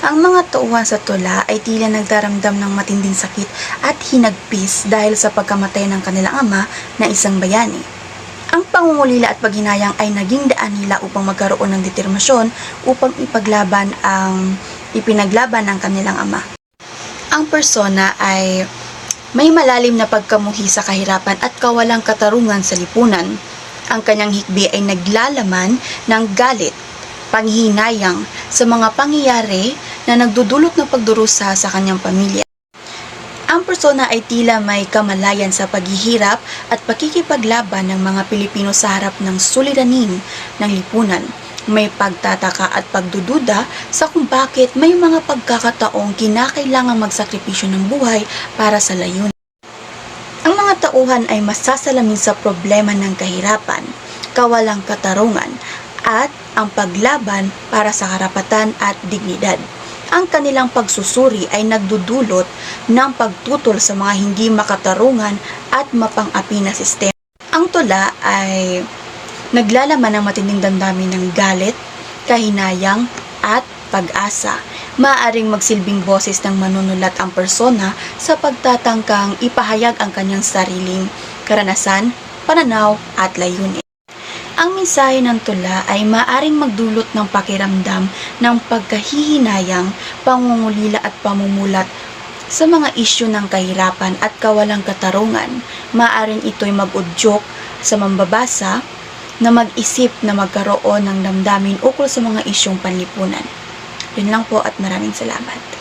Ang mga tauhan sa tula ay tila nagdaramdam ng matinding sakit at hinagpis dahil sa pagkamatay ng kanilang ama na isang bayani. Ang pangungulila at paghinayang ay naging daan nila upang magkaroon ng determinasyon upang ipaglaban ang ipinaglaban ng kanilang ama. Ang persona ay may malalim na pagkamuhi sa kahirapan at kawalang katarungan sa lipunan. Ang kanyang hikbi ay naglalaman ng galit, panghihinayang sa mga pangyayari na nagdudulot ng pagdurusa sa kanyang pamilya. Ang persona ay tila may kamalayan sa paghihirap at pakikipaglaban ng mga Pilipino sa harap ng suliranin ng lipunan. May pagtataka at pagdududa sa kung bakit may mga pagkakataong kinakailangang magsakripisyo ng buhay para sa layunin. Ang mga tauhan ay masasalamin sa problema ng kahirapan, kawalang katarungan, at ang paglaban para sa karapatan at dignidad. Ang kanilang pagsusuri ay nagdudulot ng pagtutol sa mga hindi makatarungan at mapang-api na sistema. Ang tula ay naglalaman ng matinding damdamin ng galit, kahinayang, at pag-asa. Maaaring magsilbing boses ng manunulat ang persona sa pagtatangkang ipahayag ang kanyang sariling karanasan, pananaw, at layunin. Ang mensahe ng tula ay maaaring magdulot ng pakiramdam ng pagkahihinayang, pangungulila at pamumulat sa mga isyu ng kahirapan at kawalang katarungan. Maaaring ito'y mag-udyok sa mambabasa na mag-isip na magkaroon ng damdamin ukol sa mga isyong panlipunan. Yun lang po at maraming salamat.